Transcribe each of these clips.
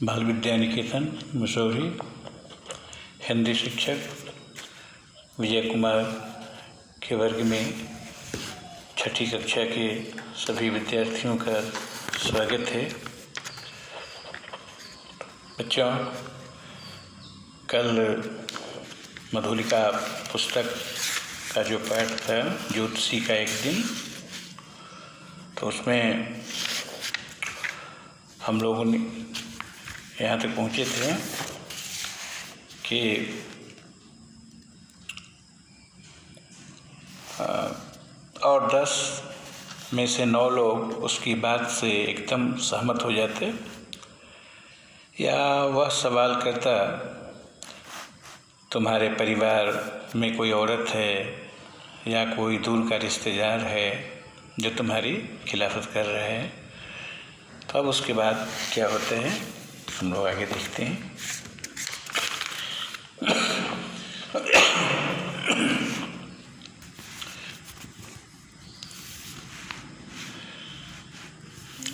बाल विद्या निकेतन मसूरी हिंदी शिक्षक विजय कुमार के वर्ग में छठी कक्षा के सभी विद्यार्थियों का स्वागत है। बच्चों, कल मधुलिका पुस्तक का जो पाठ था ज्योतिषी का एक दिन, तो उसमें हम लोगों ने यहाँ तक पहुँचे थे कि और 10 में से 9 लोग उसकी बात से एकदम सहमत हो जाते या वह सवाल करता, तुम्हारे परिवार में कोई औरत है या कोई दूर का रिश्तेदार है जो तुम्हारी खिलाफत कर रहे हैं। तो अब उसके बाद क्या होता है हम लोग आगे देखते हैं।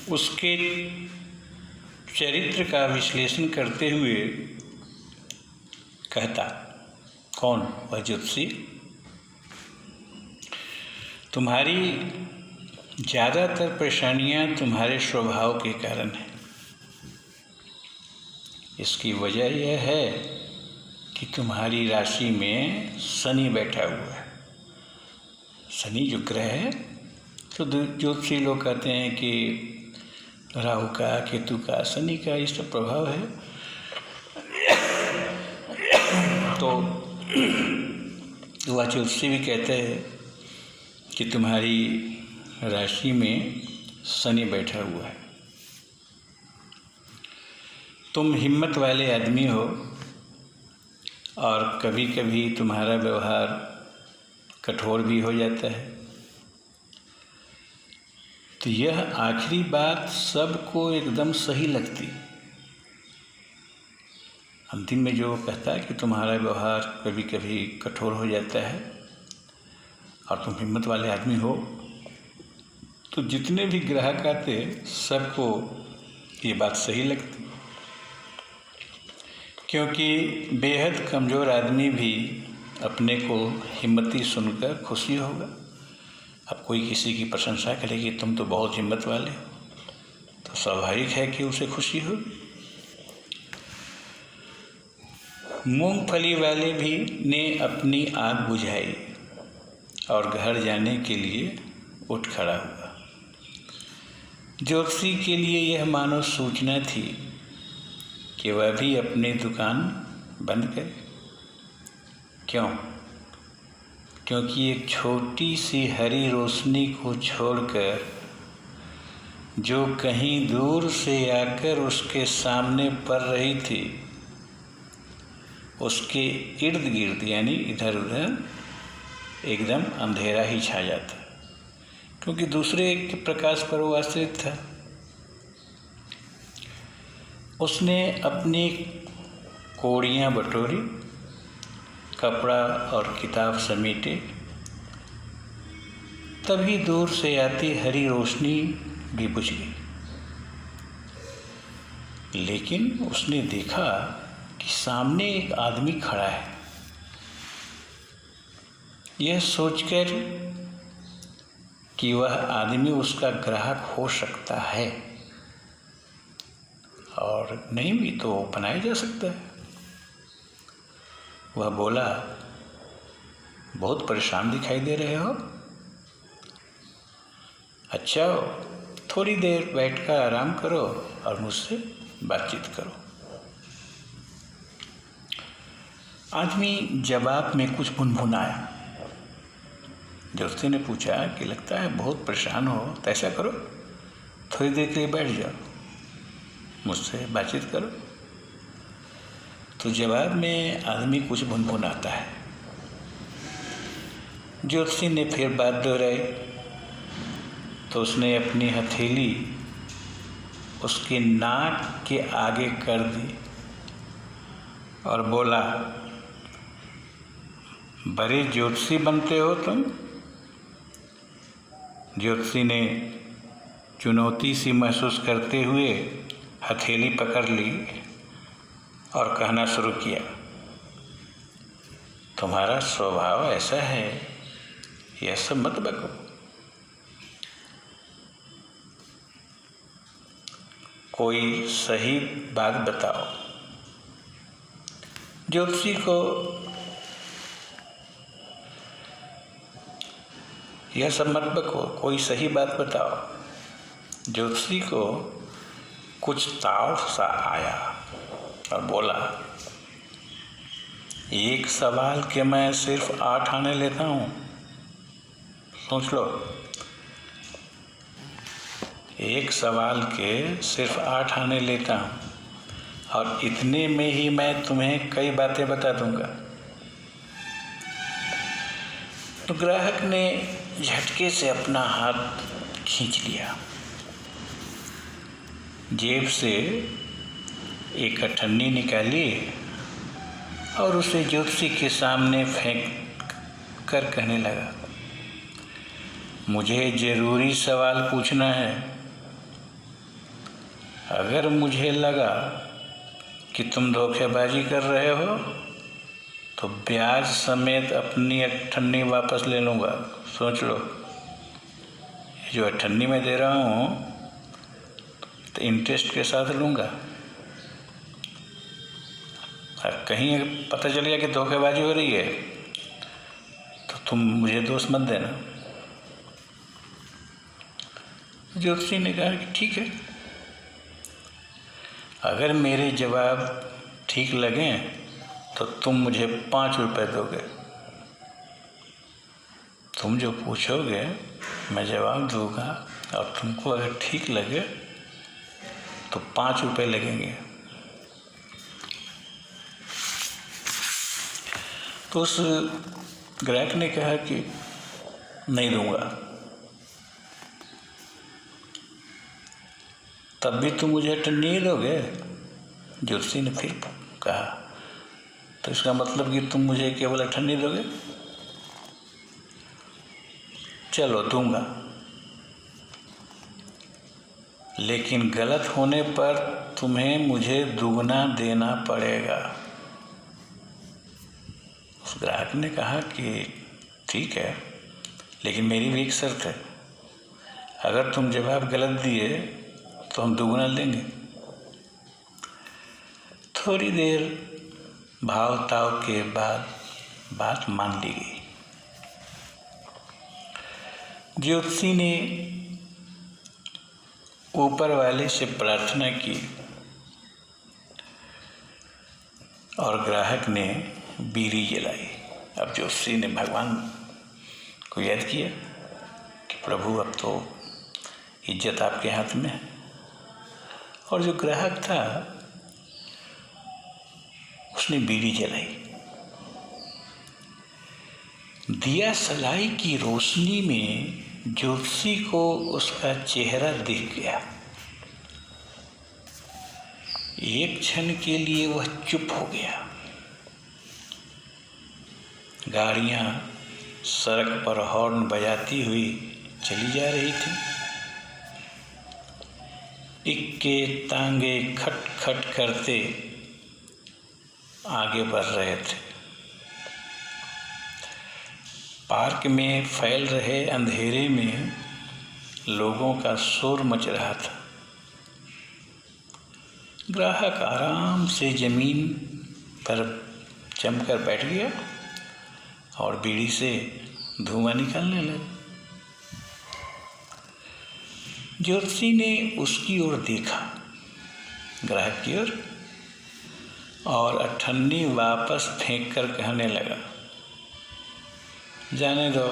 उसके चरित्र का विश्लेषण करते हुए कहता, कौन? वह ज्योतिषी, तुम्हारी ज़्यादातर परेशानियां तुम्हारे स्वभाव के कारण हैं। इसकी वजह यह है कि तुम्हारी राशि में शनि बैठा हुआ है। शनि जो ग्रह है, तो ज्योतिषी लोग कहते हैं कि राहु का, केतु का, शनि का इस पर प्रभाव है। तो वह ज्योतिषी भी कहते हैं कि तुम्हारी राशि में शनि बैठा हुआ है। तुम हिम्मत वाले आदमी हो और कभी कभी तुम्हारा व्यवहार कठोर भी हो जाता है। तो यह आखिरी बात सबको एकदम सही लगती। अंतिम में जो कहता है कि तुम्हारा व्यवहार कभी कभी कठोर हो जाता है और तुम हिम्मत वाले आदमी हो, तो जितने भी ग्राहक आते सबको ये बात सही लगती, क्योंकि बेहद कमज़ोर आदमी भी अपने को हिम्मती सुनकर खुशी होगा। अब कोई किसी की प्रशंसा करे कि तुम तो बहुत हिम्मत वाले, तो स्वाभाविक है कि उसे खुशी होगी। मूंगफली वाले भी ने अपनी आग बुझाई और घर जाने के लिए उठ खड़ा हुआ। ज्योतिषी के लिए यह मानो सूचना थी कि वह भी अपनी दुकान बंद करे। क्यों? क्योंकि एक छोटी सी हरी रोशनी को छोड़कर जो कहीं दूर से आकर उसके सामने पड़ रही थी, उसके इर्द गिर्द यानी इधर उधर एकदम अंधेरा ही छा जाता, क्योंकि दूसरे के प्रकाश पर वो आश्रित था। उसने अपनी कोड़ियाँ बटोरी, कपड़ा और किताब समेटे, तभी दूर से आती हरी रोशनी भी बुझ गई। लेकिन उसने देखा कि सामने एक आदमी खड़ा है। यह सोचकर कि वह आदमी उसका ग्राहक हो सकता है और नहीं भी तो बनाया जा सकता है, वह बोला, बहुत परेशान दिखाई दे रहे हो। अच्छा, थोड़ी देर बैठकर आराम करो और मुझसे बातचीत करो। आदमी जवाब में कुछ भुनभुनाया। ज्योतिषी ने पूछा कि लगता है बहुत परेशान हो, तो ऐसा करो, थोड़ी देर के लिए बैठ जाओ, मुझसे बातचीत करो। तो जवाब में आदमी कुछ भुनभुनाता है। ज्योतिषी ने फिर बात दोहराई, तो उसने अपनी हथेली उसके नाक के आगे कर दी और बोला, बड़े ज्योतिषी बनते हो तुम। ज्योतिषी ने चुनौती सी महसूस करते हुए हथेली पकड़ ली और कहना शुरू किया, तुम्हारा स्वभाव ऐसा है, यह सब मत बको। कोई सही बात बताओ। ज्योतिषी को यह सब मत बको, कोई सही बात बताओ। ज्योतिषी को कुछ ताव सा आया और बोला, एक सवाल के मैं सिर्फ 8 आने लेता हूँ, सोच लो। एक सवाल के सिर्फ 8 आने लेता हूँ और इतने में ही मैं तुम्हें कई बातें बता दूंगा। तो ग्राहक ने झटके से अपना हाथ खींच लिया, जेब से एक अठन्नी निकाली और उसे ज्योतिषी के सामने फेंक कर कहने लगा, मुझे जरूरी सवाल पूछना है। अगर मुझे लगा कि तुम धोखेबाजी कर रहे हो तो ब्याज समेत अपनी अठन्नी वापस ले लूँगा, सोच लो। ये जो अठन्नी मैं दे रहा हूँ तो इंटरेस्ट के साथ लूँगा। और कहीं पता चल गया कि धोखेबाजी हो रही है तो तुम मुझे दोष मत देना। ज्योतिषी ने कहा कि ठीक है, अगर मेरे जवाब ठीक लगें तो तुम मुझे 5 रुपये दोगे। तुम जो पूछोगे मैं जवाब दूंगा और तुमको अगर ठीक लगे तो 5 रुपये लगेंगे। तो उस ग्राहक ने कहा कि नहीं दूंगा। तब भी तुम मुझे अठन्नी नहीं दोगे? ज्योतिषी ने फिर कहा, तो इसका मतलब कि तुम मुझे केवल अठन्नी दोगे? चलो दूंगा, लेकिन गलत होने पर तुम्हें मुझे दुगना देना पड़ेगा। उस ग्राहक ने कहा कि ठीक है, लेकिन मेरी भी एक शर्त है, अगर तुम जवाब गलत दिए तो हम दुगना लेंगे। थोड़ी देर भाव ताव के बाद बात मान ली गई। ज्योतिषी ने ऊपर वाले से प्रार्थना की और ग्राहक ने बीड़ी जलाई। अब ज्योतिषी ने भगवान को याद किया कि प्रभु अब तो इज्जत आपके हाथ में है। और जो ग्राहक था उसने बीड़ी जलाई। दिया सलाई की रोशनी में ज्योतिषी को उसका चेहरा दिख गया। एक क्षण के लिए वह चुप हो गया। गाड़ियां सड़क पर हॉर्न बजाती हुई चली जा रही थी। इक्के तांगे खट खट करते आगे बढ़ रहे थे। पार्क में फैल रहे अंधेरे में लोगों का शोर मच रहा था। ग्राहक आराम से जमीन पर जमकर बैठ गया और बीड़ी से धुआं निकलने लगा। ज्योतिषी ने उसकी ओर देखा, ग्राहक की ओर, और अठन्नी वापस फेंक कर कहने लगा, जाने दो,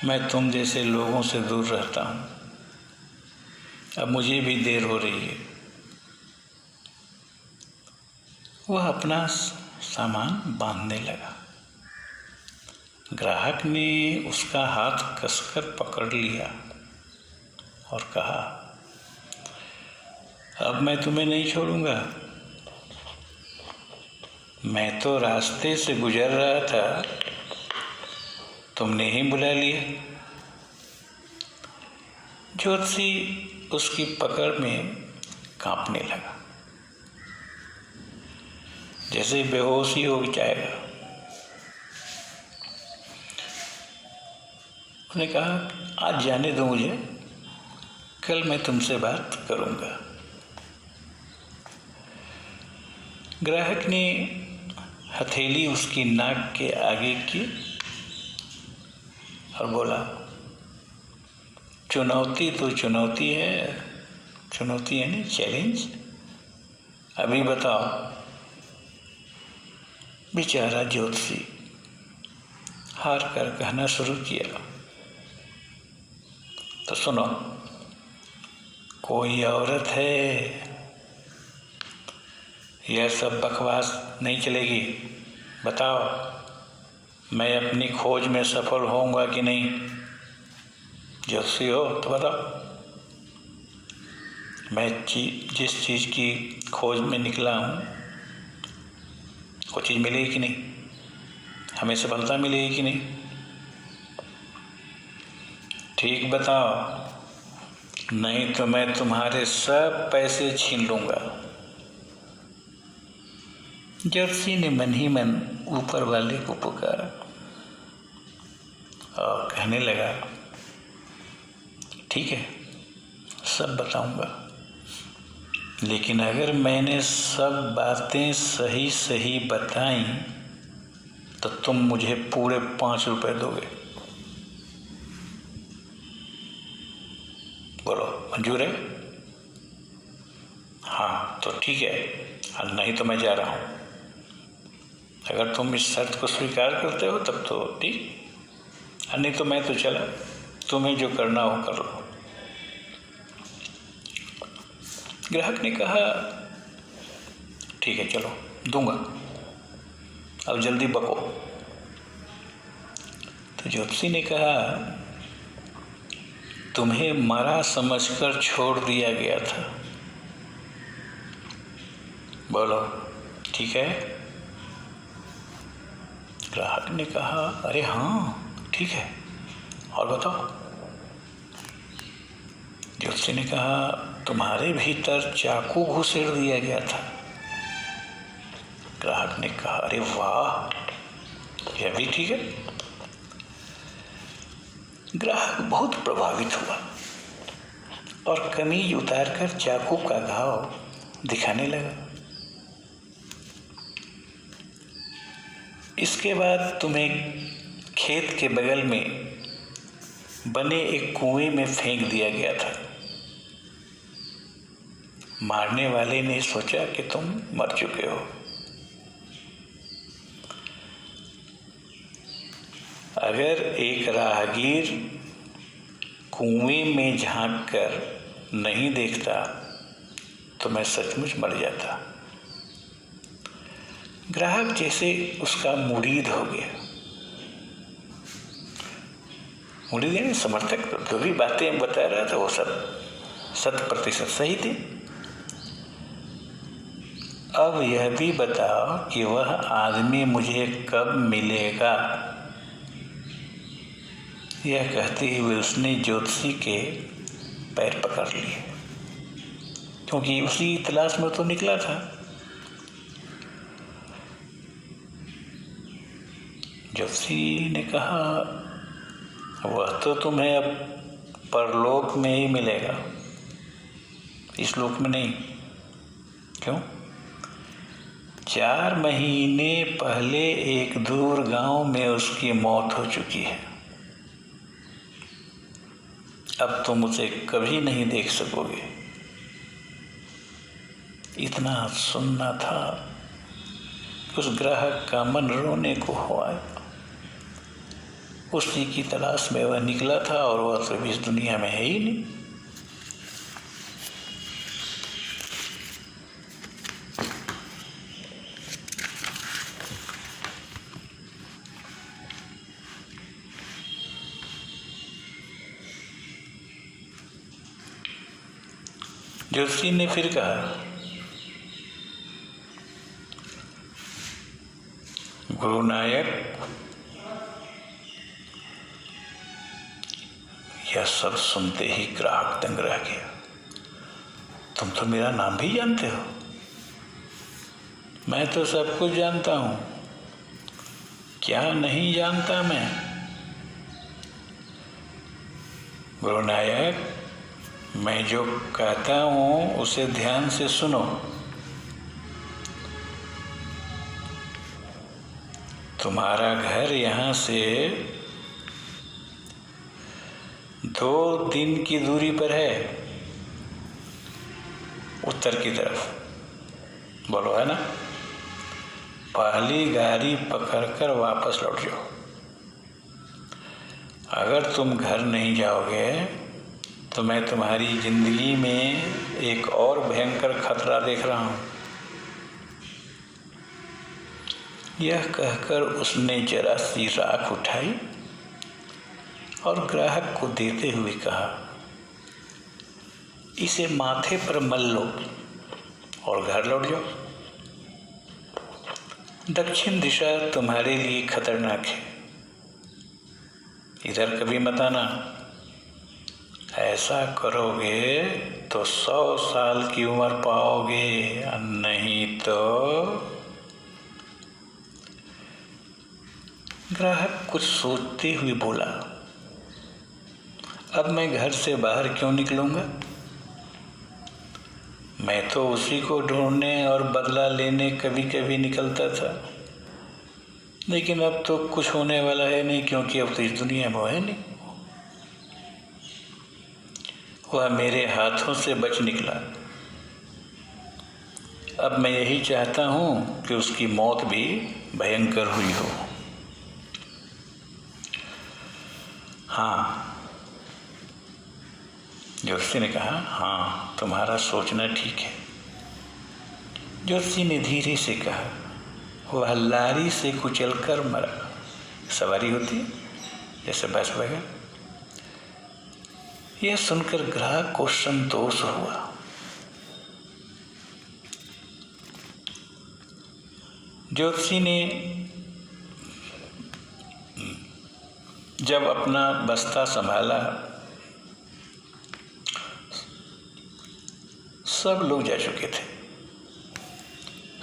मैं तुम जैसे लोगों से दूर रहता हूँ। अब मुझे भी देर हो रही है। वह अपना सामान बांधने लगा। ग्राहक ने उसका हाथ कसकर पकड़ लिया और कहा, अब मैं तुम्हें नहीं छोड़ूंगा। मैं तो रास्ते से गुजर रहा था, तुमने ही बुला लिया। ज्योतिषी उसकी पकड़ में कांपने लगा, जैसे बेहोश ही हो जाएगा। उसने कहा आज जाने दो मुझे, कल मैं तुमसे बात करूंगा। ग्राहक ने हथेली उसकी नाक के आगे की और बोला, चुनौती तो चुनौती है, चुनौती यानी चैलेंज, अभी बताओ। बेचारा ज्योतिषी हार कर कहना शुरू किया, तो सुनो, कोई औरत है, यह सब बकवास नहीं चलेगी, बताओ मैं अपनी खोज में सफल होऊंगा कि नहीं। ज्योतिषी हो तो बताओ, मैं जिस चीज़ की खोज में निकला हूँ वो चीज़ मिलेगी कि नहीं, हमें सफलता मिलेगी कि नहीं, ठीक बताओ, नहीं तो मैं तुम्हारे सब पैसे छीन लूँगा। ज्योतिषी ने मन ही मन ऊपर वाले को पुकारा और कहने लगा, ठीक है सब बताऊंगा, लेकिन अगर मैंने सब बातें सही सही बताई तो तुम मुझे पूरे 5 रुपए दोगे। बोलो मंजूर है? हाँ तो ठीक है, और नहीं तो मैं जा रहा हूँ। अगर तुम इस शर्त को स्वीकार करते हो तब तो ठीक, और नहीं तो मैं तो चला, तुम्हें जो करना हो कर लो। ग्राहक ने कहा, ठीक है चलो दूंगा, अब जल्दी बको। तो ज्योतिषी ने कहा, तुम्हें मरा समझकर छोड़ दिया गया था, बोलो ठीक है। ग्राहक ने कहा, अरे हाँ ठीक है, और बताओ। ज्योतिषी ने कहा, तुम्हारे भीतर चाकू घुसेड़ दिया गया था। ग्राहक ने कहा, अरे वाह, यह भी ठीक है। ग्राहक बहुत प्रभावित हुआ और कमीज उतारकर चाकू का घाव दिखाने लगा। इसके बाद तुम्हें खेत के बगल में बने एक कुएं में फेंक दिया गया था। मारने वाले ने सोचा कि तुम मर चुके हो। अगर एक राहगीर कुएं में झांक कर नहीं देखता तो मैं सचमुच मर जाता। ग्राहक जैसे उसका मुरीद हो गया। मुरीद यानी समर्थक, जो भी बातें बता रहा था वो सब 100% सही थी। अब यह भी बताओ कि वह आदमी मुझे कब मिलेगा। यह कहते हुए उसने ज्योतिषी के पैर पकड़ लिए, क्योंकि उसी तलाश में तो निकला था। ज्योतिषी ने कहा, वह तो तुम्हें अब परलोक में ही मिलेगा, इस लोक में नहीं। क्यों? 4 महीने पहले एक दूर गांव में उसकी मौत हो चुकी है। अब तुम उसे कभी नहीं देख सकोगे। इतना सुनना था कि उस ग्राहक का मन रोने को हुआ। उसी की तलाश में वह निकला था और वह तो इस दुनिया में है ही नहीं। ज्योतिषी ने फिर कहा, गुरु नायक, यह सब सुनते ही ग्राहक दंग रह गया। तुम तो मेरा नाम भी जानते हो। मैं तो सब कुछ जानता हूँ। क्या नहीं जानता मैं? गुरुनायक, मैं जो कहता हूँ उसे ध्यान से सुनो। तुम्हारा घर यहाँ से 2 दिन की दूरी पर है, उत्तर की तरफ। बोलो, है ना? पहली गाड़ी पकड़कर वापस लौट जाओ। अगर तुम घर नहीं जाओगे तो मैं तुम्हारी जिंदगी में एक और भयंकर खतरा देख रहा हूं। यह कहकर उसने जरा सी राख उठाई और ग्राहक को देते हुए कहा, इसे माथे पर मल लो और घर लौट जाओ। दक्षिण दिशा तुम्हारे लिए खतरनाक है, इधर कभी मत आना। ऐसा करोगे तो 100 साल की उम्र पाओगे, नहीं तो। ग्राहक कुछ सोचते हुए बोला, अब मैं घर से बाहर क्यों निकलूंगा? मैं तो उसी को ढूंढने और बदला लेने कभी कभी निकलता था, लेकिन अब तो कुछ होने वाला है नहीं, क्योंकि अब तो इस दुनिया में है नहीं। वह मेरे हाथों से बच निकला। अब मैं यही चाहता हूँ कि उसकी मौत भी भयंकर हुई हो। हाँ, ज्योतिषी ने कहा, हाँ, तुम्हारा सोचना ठीक है। ज्योतिषी ने धीरे से कहा, वह लारी से कुचलकर मरा। सवारी होती है जैसे बस वगैरह। यह सुनकर ग्राहक को संतोष हुआ। ज्योतिषी ने जब अपना बस्ता संभाला, सब लोग जा चुके थे,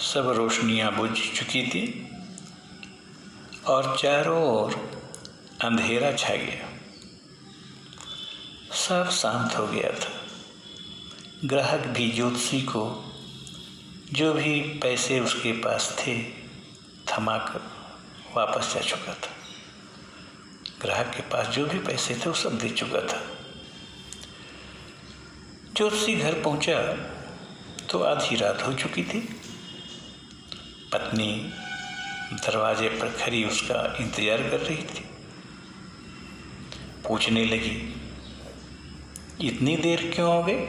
सब रोशनियां बुझ चुकी थी और चारों ओर अंधेरा छा गया। सब शांत हो गया था। ग्राहक भी ज्योतिषी को जो भी पैसे उसके पास थे थमाकर वापस जा चुका था। ग्राहक के पास जो भी पैसे थे वो सब दे चुका था। ज्योतिषी घर पहुंचा तो आधी रात हो चुकी थी। पत्नी दरवाजे पर खड़ी उसका इंतजार कर रही थी। पूछने लगी, इतनी देर क्यों हो गई?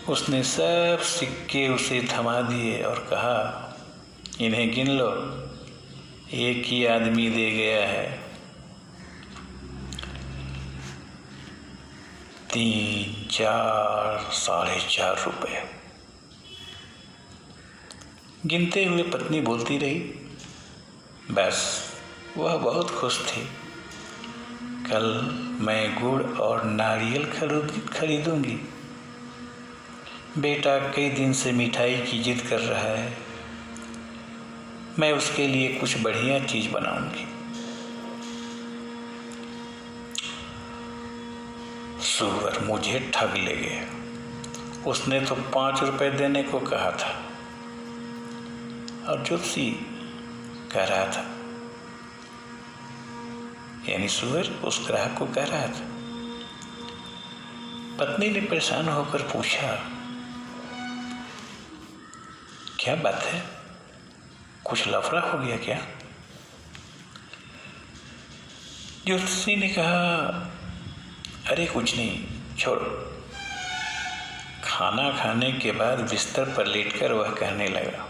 उसने सब सिक्के उसे थमा दिए और कहा, इन्हें गिन लो, एक ही आदमी दे गया है। 3, 4, 4.5 रुपए। गिनते हुए पत्नी बोलती रही। बस वह बहुत खुश थी। कल मैं गुड़ और नारियल खरीदूंगी। बेटा कई दिन से मिठाई की जिद कर रहा है, मैं उसके लिए कुछ बढ़िया चीज बनाऊंगी। सुअर मुझे ठग ले गया, उसने तो 5 रुपए देने को कहा था। और ज्योतिषी कह रहा था, यानी सुअर उस ग्राहक को कह रहा था। पत्नी ने परेशान होकर पूछा, क्या बात है, कुछ लफड़ा हो गया क्या? ज्योतिषी ने कहा, अरे कुछ नहीं, छोड़ो। खाना खाने के बाद बिस्तर पर लेटकर वह कहने लगा,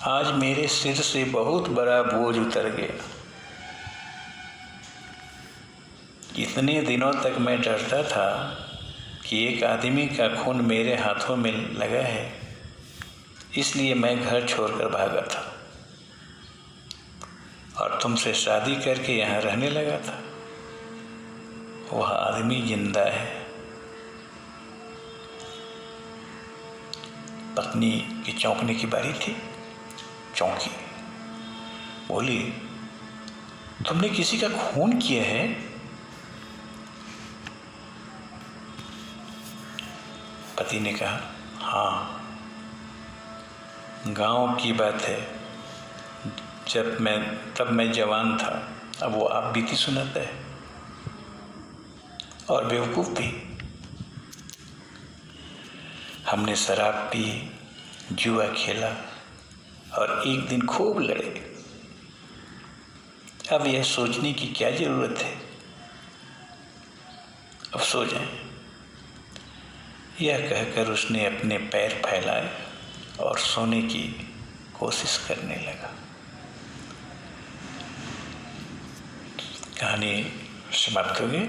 आज मेरे सिर से बहुत बड़ा बोझ उतर गया। इतने दिनों तक मैं डरता था कि एक आदमी का खून मेरे हाथों में लगा है, इसलिए मैं घर छोड़कर भागा था और तुमसे शादी करके यहाँ रहने लगा था। वह आदमी जिंदा है पत्नी की चौंकने की बारी थी। चौंकी, बोली, तुमने किसी का खून किया है? पति ने कहा, हाँ, गांव की बात है, तब मैं जवान था। अब वो आप बीती सुनाता है, और बेवकूफ़ भी। हमने शराब पी, जुआ खेला और एक दिन खूब लड़े। अब यह सोचने की क्या जरूरत है, अब सो जाएं। यह कहकर उसने अपने पैर फैलाए और सोने की कोशिश करने लगा। कहानी समाप्त हो गई।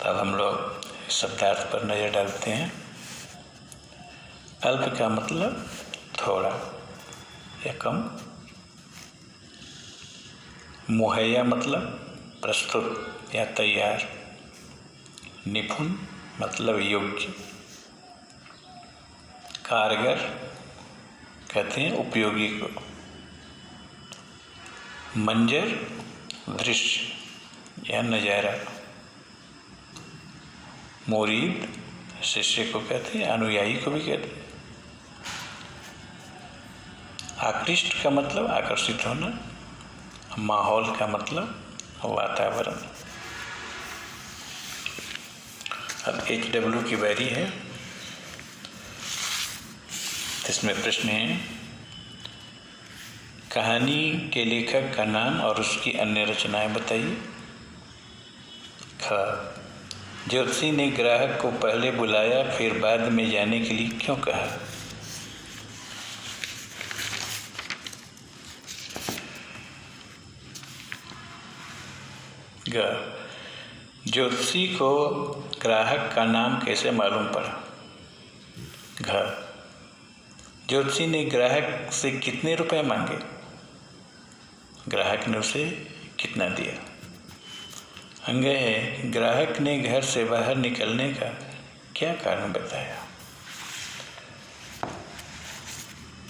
तब हम लोग शब्दार्थ पर नजर डालते हैं। अल्प का मतलब थोड़ा या कम। मुहैया मतलब प्रस्तुत या तैयार। निपुण मतलब योग्य। कारगर कहते हैं उपयोगी को। मंजर दृश्य या नजारा। मुरीद शिष्य को कहते हैं, अनुयायी को भी कहते हैं। आकृष्ट का मतलब आकर्षित होना। माहौल का मतलब वातावरण। अब HW की बारी है। इसमें प्रश्न है, कहानी के लेखक का नाम और उसकी अन्य रचनाएं बताइए। ख, ज्योतिषी ने ग्राहक को पहले बुलाया फिर बाद में जाने के लिए क्यों कहा? ग, ज्योतिषी को ग्राहक का नाम कैसे मालूम पड़ा? घ, ज्योतिषी ने ग्राहक से कितने रुपए मांगे? ग्राहक ने उसे कितना दिया? अंग है, ग्राहक ने घर से बाहर निकलने का क्या कारण बताया?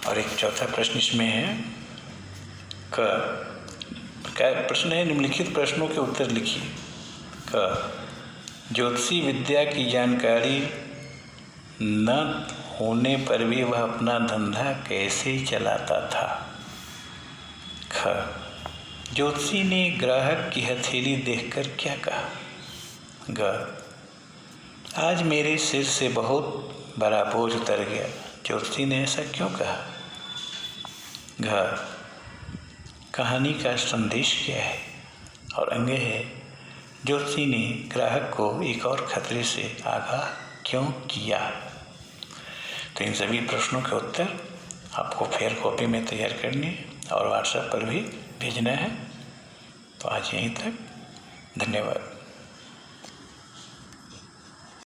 और एक चौथा प्रश्न इसमें है, क, प्रश्न है, निम्नलिखित प्रश्नों के उत्तर लिखिए। क, ज्योतिषी विद्या की जानकारी न होने पर भी वह अपना धंधा कैसे चलाता था? ख, ज्योतिषी ने ग्राहक की हथेली देखकर क्या कहा? ग, आज मेरे सिर से बहुत बड़ा बोझ उतर गया, ज्योतिषी ने ऐसा क्यों कहा? घ, कहानी का संदेश क्या है? और अंग है, ज्योतिषी ने ग्राहक को एक और खतरे से आगाह क्यों किया? तो इन सभी प्रश्नों के उत्तर आपको फेयर कॉपी में तैयार करनी और व्हाट्सएप पर भी भेजना है। तो आज यहीं तक, धन्यवाद।